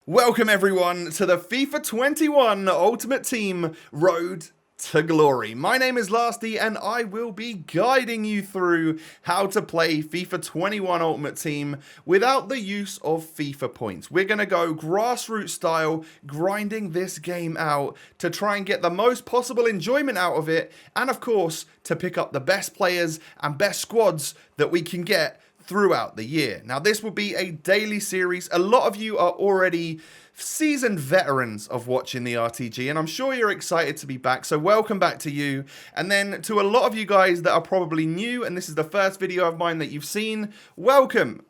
Welcome everyone to the FIFA 21 Ultimate Team Road to Glory. My name is Lasty and I will be guiding you through how to play FIFA 21 Ultimate Team without the use of FIFA points. We're going to go grassroots style, grinding this game out to try and get the most possible enjoyment out of it, and of course to pick up the best players and best squads that we can get throughout the year. Now, this will be a daily series. A lot of you are already seasoned veterans of watching the RTG, and I'm sure you're excited to be back, so welcome back to you. And then to a lot of you guys that are probably new, and this is the first video of mine that you've seen, welcome.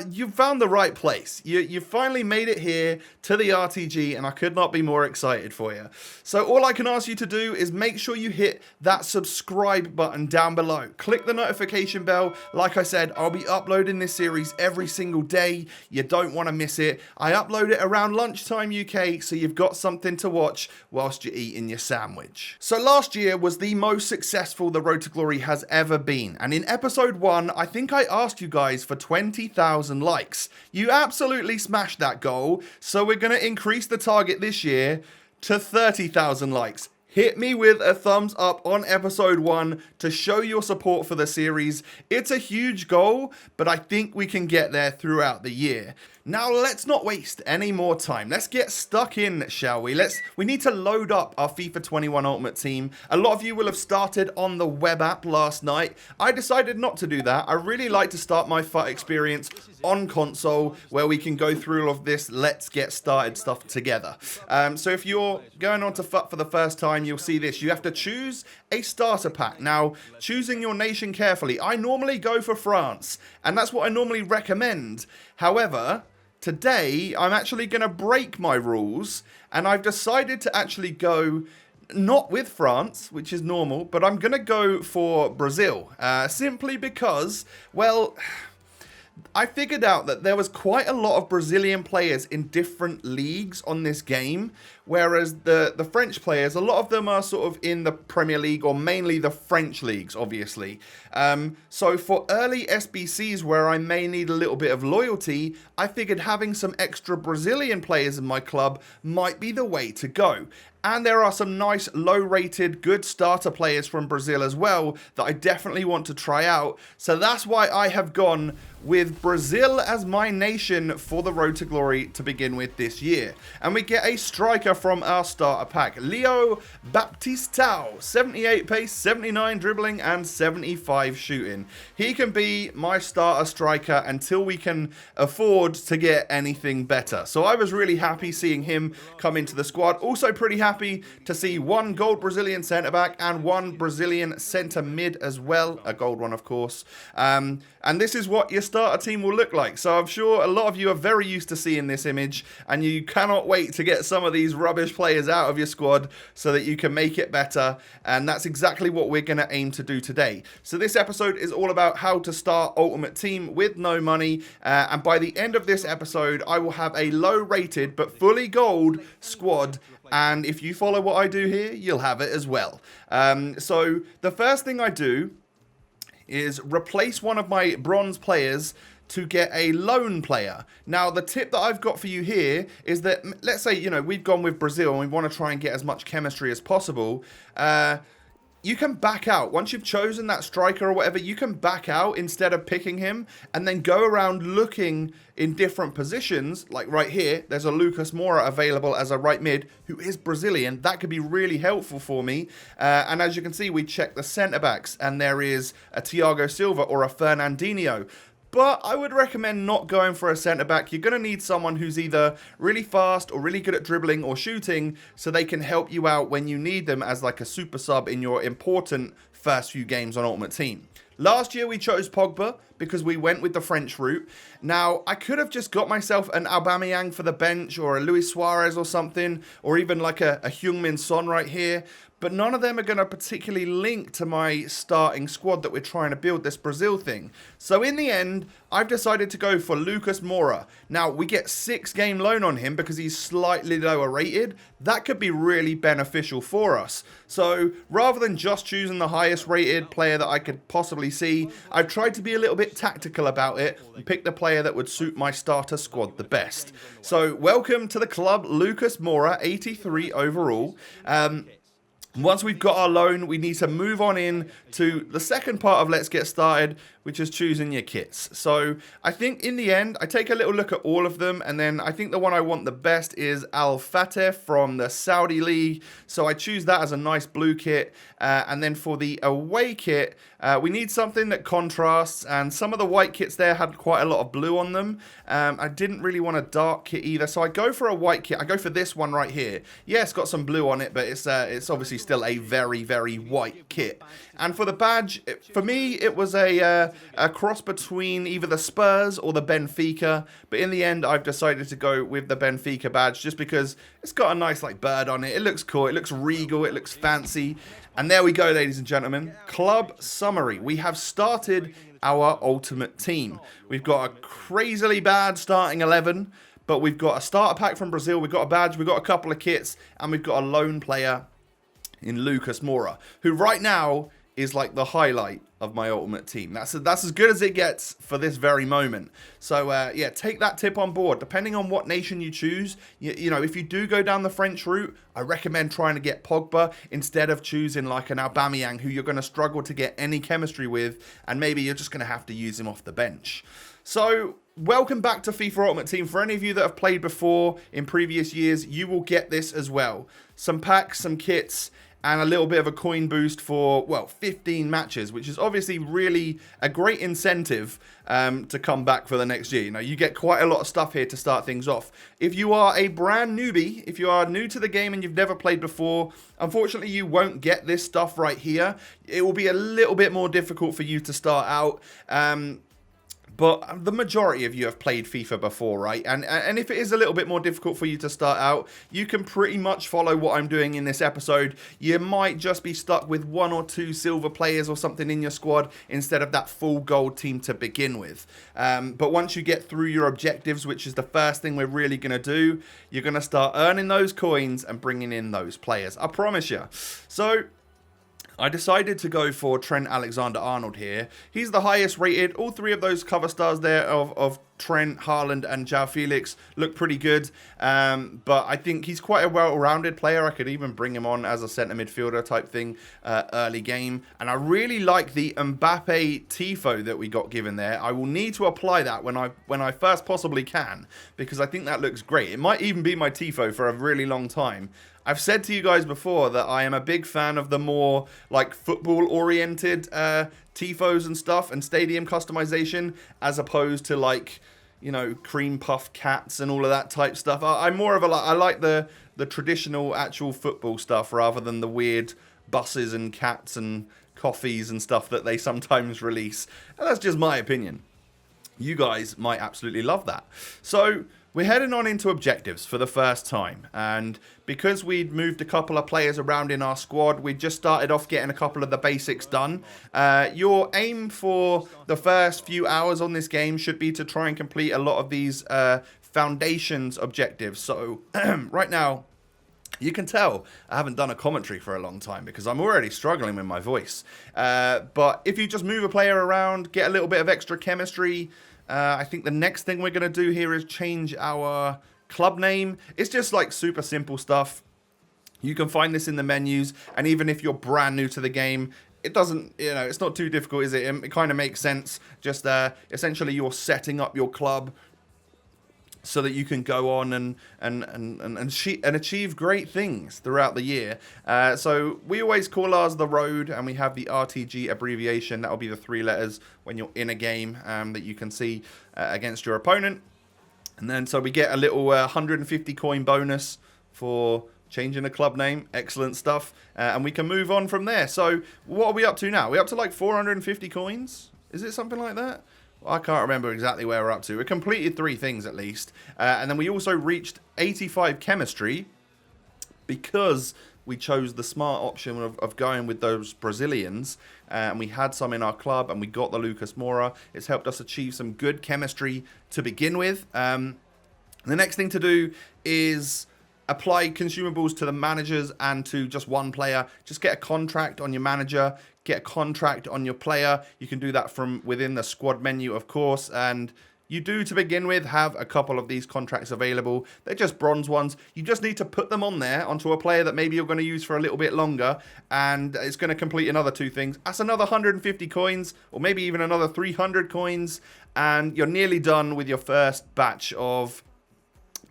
You've found the right place. You finally made it here to the RTG, and I could not be more excited for you. So all I can ask you to do is make sure you hit that subscribe button down below. Click the notification bell. Like I said, I'll be uploading this series every single day. You don't want to miss it. I upload it around lunchtime UK, so you've got something to watch whilst you're eating your sandwich. So last year was the most successful the Road to Glory has ever been. And in episode 1, I think I asked you guys for 20,000 likes. You absolutely smashed that goal, so we're going to increase the target this year to 30,000 likes. Hit me with a thumbs up on episode 1 to show your support for the series. It's a huge goal, but I think we can get there throughout the year. Now, let's not waste any more time. Let's get stuck in, shall we? We need to load up our FIFA 21 Ultimate Team. A lot of you will have started on the web app last night. I decided not to do that. I really like to start my FUT experience on console, where we can go through all of this let's get started stuff together. So if you're going on to FUT for the first time, you'll see this. You have to choose a starter pack. Now, choosing your nation carefully. I normally go for France, and that's what I normally recommend. However, today, I'm actually going to break my rules, and I've decided to actually go not with France, which is normal, but I'm going to go for Brazil, simply because, well, I figured out that there was quite a lot of Brazilian players in different leagues on this game, whereas the French players, a lot of them are sort of in the Premier League or mainly the French leagues, obviously. So for early SBCs where I may need a little bit of loyalty, I figured having some extra Brazilian players in my club might be the way to go. And there are some nice low-rated, good starter players from Brazil as well that I definitely want to try out. So that's why I have gone with Brazil as my nation for the Road to Glory to begin with this year. And we get a striker from our starter pack, Leo Baptistao, 78 pace, 79 dribbling, and 75 shooting. He can be my starter striker until we can afford to get anything better. So I was really happy seeing him come into the squad. Also pretty happy to see one gold Brazilian centre-back and one Brazilian centre-mid as well. A gold one, of course. And this is what your starter team will look like. So I'm sure a lot of you are very used to seeing this image, and you cannot wait to get some of these rubbish players out of your squad so that you can make it better. And that's exactly what we're going to aim to do today. So this episode is all about how to start Ultimate Team with no money. And by the end of this episode, I will have a low-rated but fully gold squad. And if you follow what I do here, you'll have it as well. So the first thing I do is replace one of my bronze players to get a loan player. Now, the tip that I've got for you here is that, let's say, you know, we've gone with Brazil and we want to try and get as much chemistry as possible. You can back out. Once you've chosen that striker or whatever, you can back out instead of picking him and then go around looking in different positions. Like right here, there's a Lucas Moura available as a right mid who is Brazilian. That could be really helpful for me. And as you can see, we check the centre-backs and there is a Thiago Silva or a Fernandinho. But I would recommend not going for a centre-back. You're going to need someone who's either really fast or really good at dribbling or shooting so they can help you out when you need them as like a super sub in your important first few games on Ultimate Team. Last year we chose Pogba because we went with the French route. Now, I could have just got myself an Aubameyang for the bench or a Luis Suarez or something, or even like a Heung-min Son right here. But none of them are going to particularly link to my starting squad that we're trying to build this Brazil thing. So in the end, I've decided to go for Lucas Moura. Now, we get 6-game loan on him because he's slightly lower rated. That could be really beneficial for us. So rather than just choosing the highest rated player that I could possibly see, I've tried to be a little bit bit tactical about it and pick the player that would suit my starter squad the best. So welcome to the club, Lucas Moura, 83 overall. Once we've got our loan, we need to move on in to the second part of Let's Get Started, which is choosing your kits. So I think in the end, I take a little look at all of them, and then I think the one I want the best is Al Fateh from the Saudi League. So I choose that as a nice blue kit. And then for the away kit, we need something that contrasts, and some of the white kits there had quite a lot of blue on them. I didn't really want a dark kit either, so I go for a white kit. I go for this one right here. Yeah, it's got some blue on it, but it's obviously still a very, very white kit. And for the badge, for me, it was a cross between either the Spurs or the Benfica, but in the end, I've decided to go with the Benfica badge just because it's got a nice like bird on it. It looks cool, it looks regal, it looks fancy. And there we go, ladies and gentlemen. Club summary. We have started our ultimate team. We've got a crazily bad starting 11, but we've got a starter pack from Brazil, we've got a badge, we've got a couple of kits, and we've got a lone player in Lucas Moura, who right now is like the highlight of my ultimate team. That's as good as it gets for this very moment. So yeah, take that tip on board. Depending on what nation you choose, you know, if you do go down the French route, I recommend trying to get Pogba instead of choosing like an Aubameyang, who you're going to struggle to get any chemistry with, and maybe you're just going to have to use him off the bench. So welcome back to FIFA Ultimate Team. For any of you that have played before in previous years, you will get this as well. Some packs, some kits, and a little bit of a coin boost for, well, 15 matches, which is obviously really a great incentive to come back for the next year. You know, you get quite a lot of stuff here to start things off. If you are a brand newbie, if you are new to the game and you've never played before, unfortunately you won't get this stuff right here. It will be a little bit more difficult for you to start out. But the majority of you have played FIFA before, right? And if it is a little bit more difficult for you to start out, you can pretty much follow what I'm doing in this episode. You might just be stuck with 1 or 2 silver players or something in your squad instead of that full gold team to begin with. But once you get through your objectives, which is the first thing we're really going to do, you're going to start earning those coins and bringing in those players. I promise you. So I decided to go for Trent Alexander-Arnold here. He's the highest rated. All 3 of those cover stars there of Trent, Haaland and João Felix look pretty good. But I think he's quite a well-rounded player. I could even bring him on as a centre midfielder type thing early game. And I really like the Mbappe tifo that we got given there. I will need to apply that when I first possibly can, because I think that looks great. It might even be my tifo for a really long time. I've said to you guys before that I am a big fan of the more like football-oriented tifos and stuff and stadium customization, as opposed to like, you know, cream puff cats and all of that type stuff. I'm more of a I like the traditional actual football stuff rather than the weird buses and cats and coffees and stuff that they sometimes release. And that's just my opinion. You guys might absolutely love that. So we're heading on into objectives for the first time, and because we'd moved a couple of players around in our squad, we just started off getting a couple of the basics done. Your aim for the first few hours on this game should be to try and complete a lot of these foundations objectives. So right now, you can tell I haven't done a commentary for a long time because I'm already struggling with my voice. But if you just move a player around, get a little bit of extra chemistry, I think the next thing we're going to do here is change our club name. It's just like super simple stuff. You can find this in the menus, and even if you're brand new to the game, it doesn't, you know, it's not too difficult, is it? It kind of makes sense. Just essentially you're setting up your club so that you can go on and achieve great things throughout the year. So we always call ours the Road, and we have the RTG abbreviation. That'll be the 3 letters when you're in a game that you can see against your opponent. And then so we get a little 150 coin bonus for changing a club name. Excellent stuff. And we can move on from there. So what are we up to now? We're up to like 450 coins? Is it something like that? I can't remember exactly where we're up to. We completed 3 things at least. And then we also reached 85 chemistry because we chose the smart option of going with those Brazilians. And we had some in our club and we got the Lucas Moura. It's helped us achieve some good chemistry to begin with. The next thing to do is apply consumables to the managers and to just one player. Just get a contract on your manager, get a contract on your player. You can do that from within the squad menu, of course, and you do, to begin with, have a couple of these contracts available. They're just bronze ones. You just need to put them on there onto a player that maybe you're going to use for a little bit longer, and it's going to complete another 2 things. That's another 150 coins, or maybe even another 300 coins, and you're nearly done with your first batch of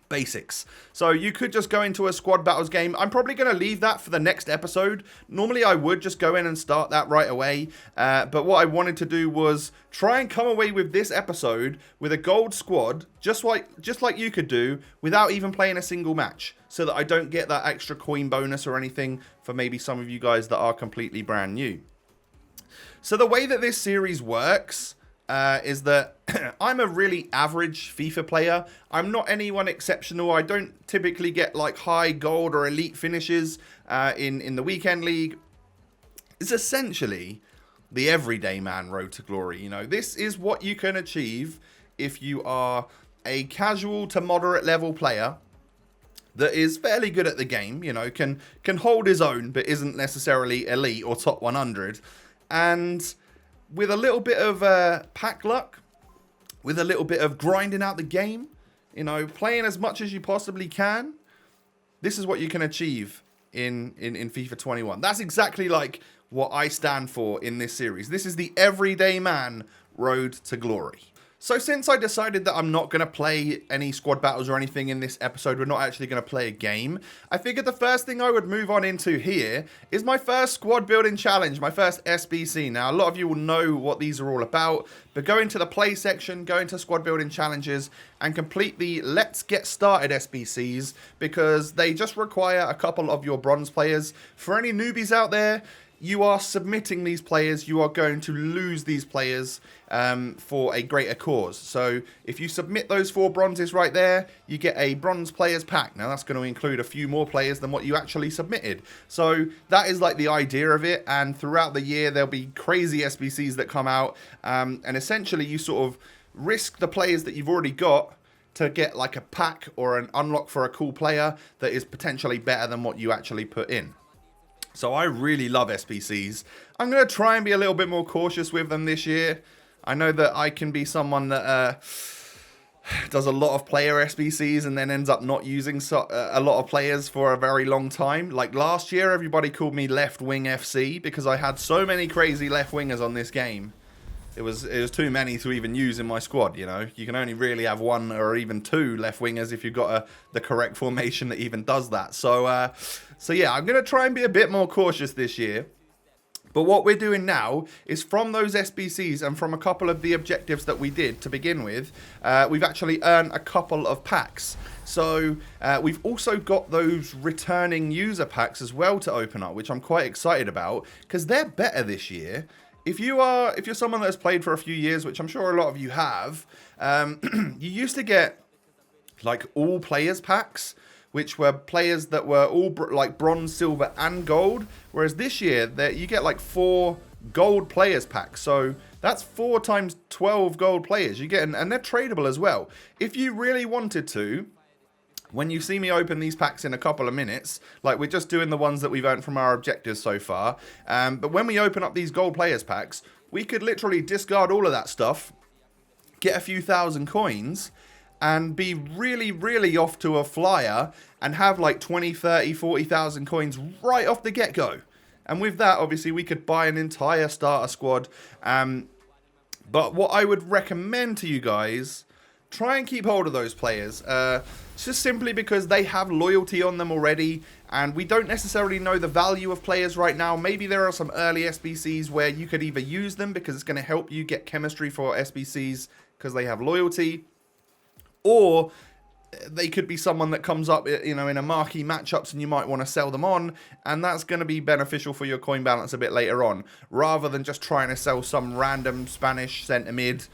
basics. So you could just go into a squad battles game. I'm probably going to leave that for the next episode. Normally I would just go in and start that right away, but what I wanted to do was try and come away with this episode with a gold squad, just like you could do, without even playing a single match, so that I don't get that extra coin bonus or anything for maybe some of you guys that are completely brand new. So the way that this series works is that I'm a really average FIFA player. I'm not anyone exceptional. I don't typically get like high gold or elite finishes in the weekend league. It's essentially the everyday man road to glory. You know, this is what you can achieve if you are a casual to moderate level player that is fairly good at the game, you know, can hold his own, but isn't necessarily elite or top 100. And with a little bit of pack luck, with a little bit of grinding out the game, you know, playing as much as you possibly can, this is what you can achieve in FIFA 21. That's exactly like what I stand for in this series. This is the everyday man road to glory. So since I decided that I'm not going to play any squad battles or anything in this episode, we're not actually going to play a game, I figured the first thing I would move on into here is my first squad building challenge, my first SBC. Now, a lot of you will know what these are all about, but go into the play section, go into squad building challenges, and complete the Let's Get Started SBCs, because they just require a couple of your bronze players. For any newbies out there, you are submitting these players, you are going to lose these players for a greater cause. So if you submit those 4 bronzes right there, you get a bronze players pack. Now that's going to include a few more players than what you actually submitted. So that is like the idea of it, and throughout the year there'll be crazy SBCs that come out, and essentially you sort of risk the players that you've already got to get like a pack or an unlock for a cool player that is potentially better than what you actually put in. So I really love SBCs. I'm going to try and be a little bit more cautious with them this year. I know that I can be someone that does a lot of player SBCs and then ends up not using a lot of players for a very long time. Like last year, everybody called me Left Wing FC because I had so many crazy left wingers on this game. It was too many to even use in my squad, you know. You can only really have 1 or even 2 left wingers if you've got the correct formation that even does that. So yeah, I'm going to try and be a bit more cautious this year. But what we're doing now is from those SBCs and from a couple of the objectives that we did to begin with, we've actually earned a couple of packs. So we've also got those returning user packs as well to open up, which I'm quite excited about because they're better this year. If you're someone that's played for a few years, which I'm sure a lot of you have, you used to get like all players packs, which were players that were all like bronze, silver, and gold. Whereas this year, you get like 4 gold players packs. So that's 4 times 12 gold players you get, and they're tradable as well. If you really wanted to, when you see me open these packs in a couple of minutes, like we're just doing the ones that we've earned from our objectives so far, but when we open up these gold players packs, we could literally discard all of that stuff, get a few thousand coins, and be really, really off to a flyer and have like 20, 30, 40,000 coins right off the get-go. And with that, obviously, we could buy an entire starter squad. But what I would recommend to you guys, try and keep hold of those players. Just simply because they have loyalty on them already, and we don't necessarily know the value of players right now. Maybe there are some early SBCs where you could either use them because it's going to help you get chemistry for SBCs because they have loyalty, or they could be someone that comes up, you know, in a marquee matchups and you might want to sell them on, and that's going to be beneficial for your coin balance a bit later on, rather than just trying to sell some random Spanish centre mid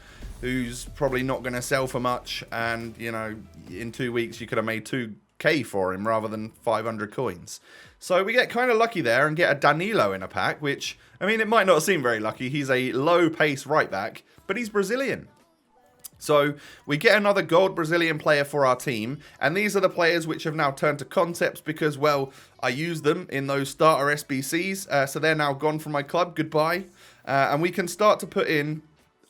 who's probably not going to sell for much, and, you know, in 2 weeks you could have made 2k for him rather than 500 coins. So we get kind of lucky there and get a Danilo in a pack, which, I mean, it might not seem very lucky. He's a low pace right back, but he's Brazilian. So we get another gold Brazilian player for our team, and these are the players which have now turned to concepts because, well, I used them in those starter SBCs, so they're now gone from my club, goodbye. And we can start to put in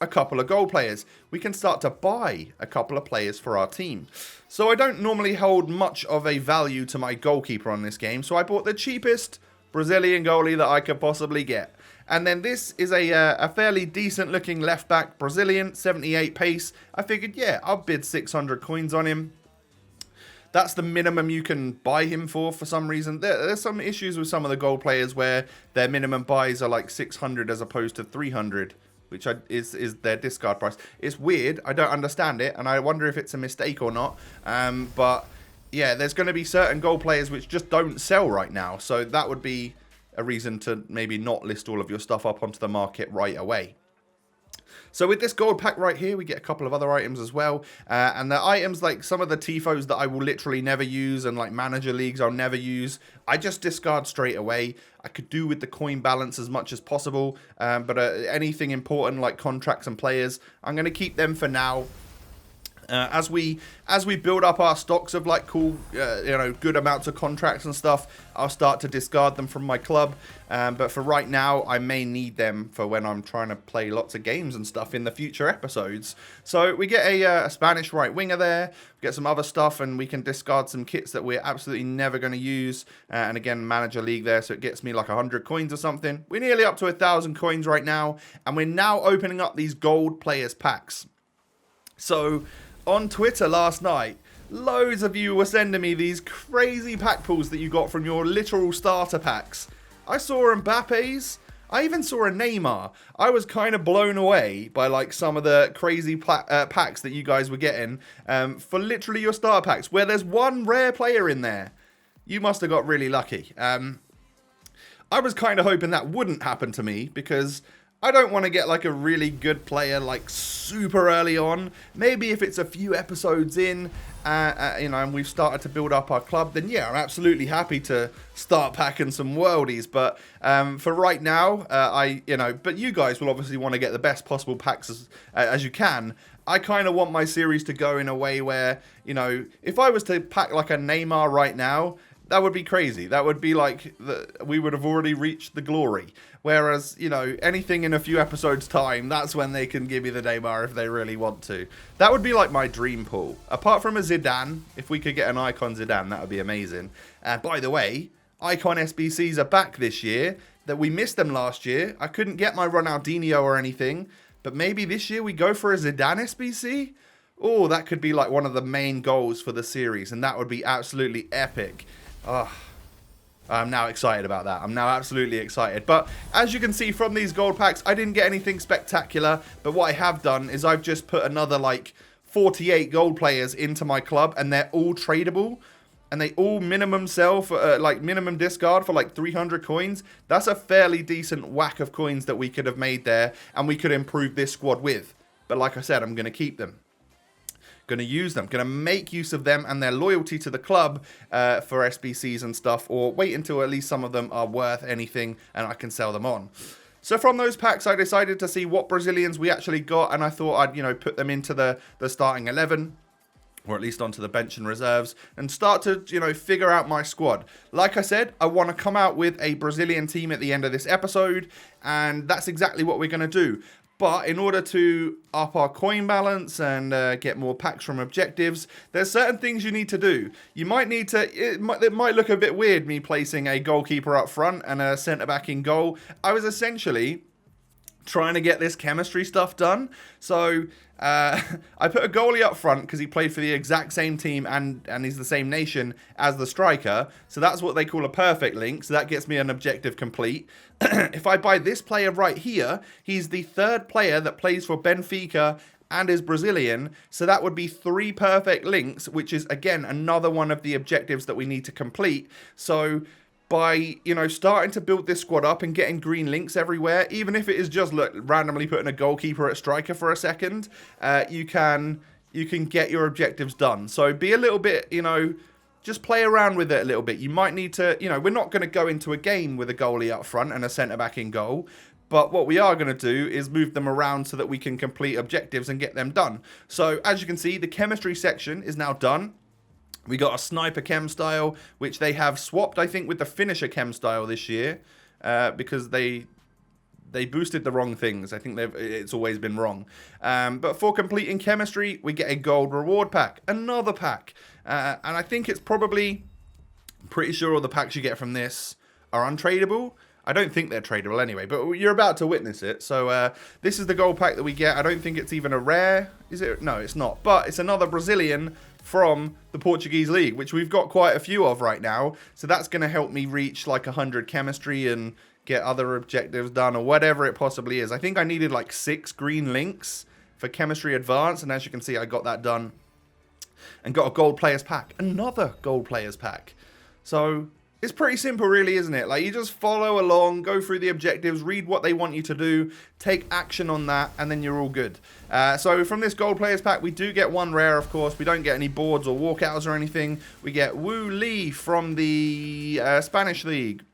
a couple of gold players. We can start to buy a couple of players for our team. So I don't normally hold much of a value to my goalkeeper on this game, so I bought the cheapest Brazilian goalie that I could possibly get. And then this is a fairly decent looking left back, Brazilian, 78 pace. I figured, yeah, I'll bid 600 coins on him. That's the minimum you can buy him for some reason. There's some issues with some of the gold players where their minimum buys are like 600 as opposed to 300, which is their discard price. It's weird. I don't understand it, and I wonder if it's a mistake or not. But yeah, there's going to be certain gold players which just don't sell right now. So that would be a reason to maybe not list all of your stuff up onto the market right away. So with this gold pack right here, we get a couple of other items as well. And the items, like some of the Tifos that I will literally never use, and like manager leagues I'll never use, I just discard straight away. I could do with the coin balance as much as possible. But anything important like contracts and players, I'm going to keep them for now. As we build up our stocks of like cool, good amounts of contracts and stuff, I'll start to discard them from my club. But for right now, I may need them for when I'm trying to play lots of games and stuff in the future episodes. So we get a Spanish right winger there, we get some other stuff, and we can discard some kits that we're absolutely never going to use. And again, manager league there, so it gets me like 100 coins or something. We're nearly up to 1,000 coins right now, and we're now opening up these gold players packs. So on Twitter last night, loads of you were sending me these crazy pack pulls that you got from your literal starter packs. I saw Mbappe's. I even saw a Neymar. I was kind of blown away by like some of the crazy packs that you guys were getting for literally your starter packs, where there's one rare player in there. You must have got really lucky. I was kind of hoping that wouldn't happen to me because I don't want to get like a really good player like super early on. Maybe if it's a few episodes in, and we've started to build up our club, then yeah, I'm absolutely happy to start packing some worldies. But for right now, but you guys will obviously want to get the best possible packs as you can. I kind of want my series to go in a way where, if I was to pack like a Neymar right now, that would be crazy. That would be like, we would have already reached the glory. Whereas, anything in a few episodes' time, that's when they can give me the Neymar if they really want to. That would be like my dream pool. Apart from a Zidane, if we could get an Icon Zidane, that would be amazing. By the way, Icon SBCs are back this year. That we missed them last year. I couldn't get my Ronaldinho or anything. But maybe this year we go for a Zidane SBC? Oh, that could be like one of the main goals for the series. And that would be absolutely epic. Oh, I'm now excited about that. I'm now absolutely excited. But as you can see from these gold packs, I didn't get anything spectacular. But what I have done is I've just put another like 48 gold players into my club, and they're all tradable. And they all minimum sell for minimum discard for like 300 coins. That's a fairly decent whack of coins that we could have made there, and we could improve this squad with. But like I said, I'm going to keep them. Going to use them, going to make use of them and their loyalty to the club for SBCs and stuff, or wait until at least some of them are worth anything and I can sell them on. So from those packs, I decided to see what Brazilians we actually got, and I thought I'd put them into the starting 11, or at least onto the bench and reserves, and start to figure out my squad. Like I said, I want to come out with a Brazilian team at the end of this episode, and that's exactly what we're going to do. But in order to up our coin balance and get more packs from objectives, there's certain things you need to do. You might need to, it might look a bit weird, me placing a goalkeeper up front and a centre-back in goal. I was essentially trying to get this chemistry stuff done. So I put a goalie up front because he played for the exact same team and he's the same nation as the striker. So that's what they call a perfect link. So that gets me an objective complete. If I buy this player right here, he's the third player that plays for Benfica and is Brazilian. So that would be 3 perfect links, which is, again, another one of the objectives that we need to complete. So by, starting to build this squad up and getting green links everywhere, even if it is just randomly putting a goalkeeper at striker for a second, you can get your objectives done. So be a little bit, just play around with it a little bit. You might need to, we're not going to go into a game with a goalie up front and a centre-back in goal, But what we are going to do is move them around so that we can complete objectives and get them done. So as you can see, the chemistry section is now done. We got a sniper chem style, which they have swapped, I think, with the finisher chem style this year, because they boosted the wrong things. I think it's always been wrong. But for completing chemistry, we get a gold reward pack, another pack, and I think it's probably pretty sure all the packs you get from this are untradeable. I don't think they're tradable anyway, but you're about to witness it. So this is the gold pack that we get. I don't think it's even a rare. Is it? No, it's not. But it's another Brazilian from the Portuguese league, which we've got quite a few of right now. So that's going to help me reach like 100 chemistry and get other objectives done or whatever it possibly is. I think I needed like 6 green links for chemistry advance. And as you can see, I got that done and got a gold players pack. Another gold players pack. So it's pretty simple, really, isn't it? Like, you just follow along, go through the objectives, read what they want you to do, take action on that, and then you're all good. So from this gold players pack, we do get one rare, of course. We don't get any boards or walkouts or anything. We get Wu Li from the Spanish league,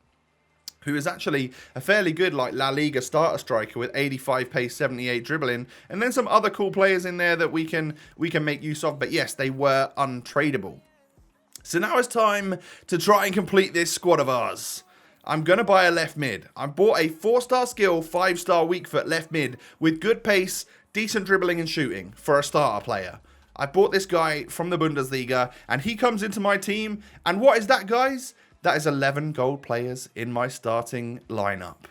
who is actually a fairly good like La Liga starter striker with 85 pace, 78 dribbling, and then some other cool players in there that we can make use of. But yes, they were untradeable. So now it's time to try and complete this squad of ours. I'm going to buy a left mid. I bought a 4-star skill, 5-star weak foot left mid with good pace, decent dribbling and shooting for a starter player. I bought this guy from the Bundesliga and he comes into my team. And what is that, guys? That is 11 gold players in my starting lineup.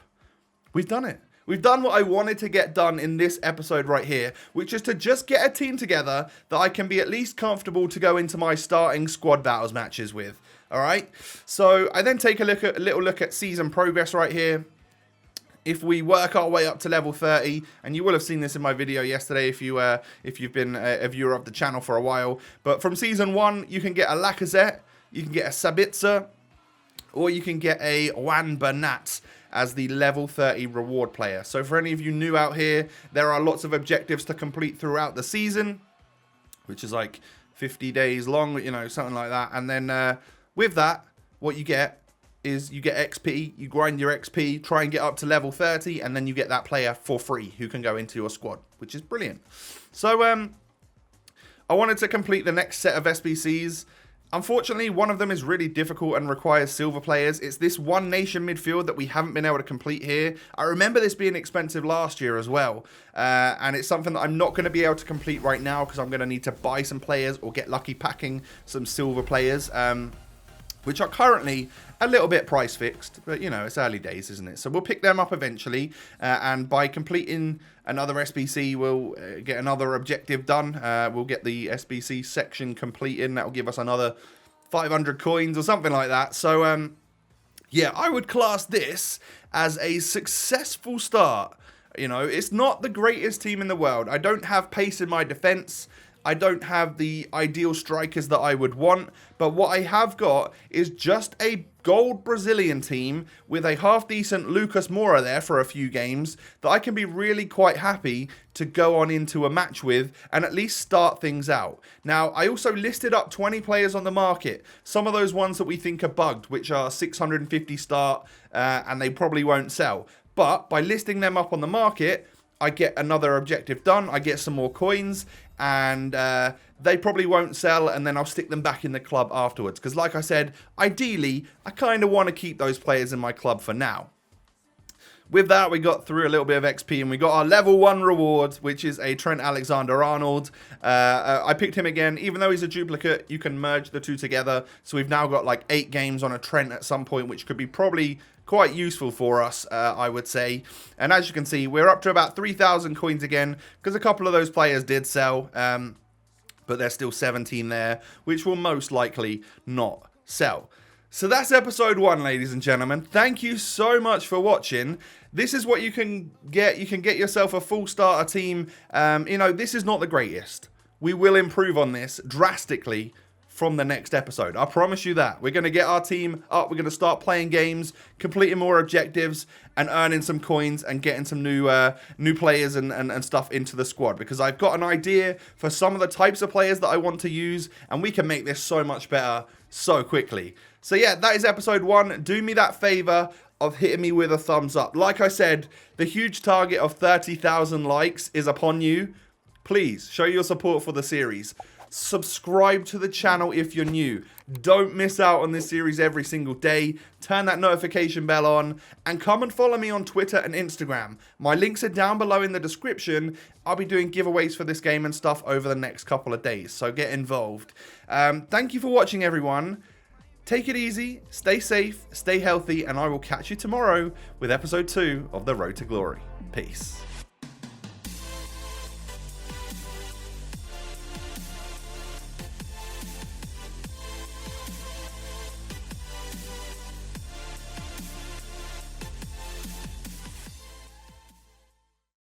We've done it. We've done what I wanted to get done in this episode right here, which is to just get a team together that I can be at least comfortable to go into my starting squad battles matches with. All right. So I then take a little look at season progress right here. If we work our way up to level 30, and you will have seen this in my video yesterday if you've been a viewer of the channel for a while. But from season 1, you can get a Lacazette, you can get a Sabitzer, or you can get a Juan Bernat as the level 30 reward player. So for any of you new out here, there are lots of objectives to complete throughout the season, which is like 50 days long, you know, something like that. And then with that, what you get is you get XP, you grind your XP, try and get up to level 30, and then you get that player for free who can go into your squad, which is brilliant. So I wanted to complete the next set of SBCs. Unfortunately, one of them is really difficult and requires silver players. It's this One Nation midfield that we haven't been able to complete here. I remember this being expensive last year as well. And it's something that I'm not going to be able to complete right now because I'm going to need to buy some players or get lucky packing some silver players, which are currently a little bit price fixed. But, you know, it's early days, isn't it? So we'll pick them up eventually. And by completing another SBC, we'll get another objective done. We'll get the SBC section completed. That will give us another 500 coins or something like that. So, yeah, I would class this as a successful start. You know, it's not the greatest team in the world. I don't have pace in my defense. I don't have the ideal strikers that I would want, but what I have got is just a gold Brazilian team with a half-decent Lucas Moura there for a few games that I can be really quite happy to go on into a match with and at least start things out. Now, I also listed up 20 players on the market, some of those ones that we think are bugged, which are 650 start, and they probably won't sell. But by listing them up on the market, I get another objective done, I get some more coins, and they probably won't sell, and then I'll stick them back in the club afterwards. Because like I said, ideally, I kind of want to keep those players in my club for now. With that, we got through a little bit of XP, and we got our level 1 reward, which is a Trent Alexander-Arnold. I picked him again. Even though he's a duplicate, you can merge the two together. So we've now got like 8 games on a Trent at some point, which could be probably quite useful for us, I would say. And as you can see, we're up to about 3,000 coins again, because a couple of those players did sell, but there's still 17 there, which will most likely not sell. So that's episode 1, ladies and gentlemen. Thank you so much for watching. This is what you can get. You can get yourself a full starter team. You know, this is not the greatest. We will improve on this drastically from the next episode. I promise you that. We're going to get our team up. We're going to start playing games, completing more objectives, and earning some coins and getting some new players and stuff into the squad. Because I've got an idea for some of the types of players that I want to use, and we can make this so much better so quickly. So yeah, that is episode 1. Do me that favor of hitting me with a thumbs up. Like I said, the huge target of 30,000 likes is upon you. Please show your support for the series. Subscribe to the channel if you're new. Don't miss out on this series every single day. Turn that notification bell on and come and follow me on Twitter and Instagram. My links are down below in the description. I'll be doing giveaways for this game and stuff over the next couple of days, so get involved. Thank you for watching, everyone. Take it easy, stay safe, stay healthy, and I will catch you tomorrow with episode 2 of The Road to Glory. Peace.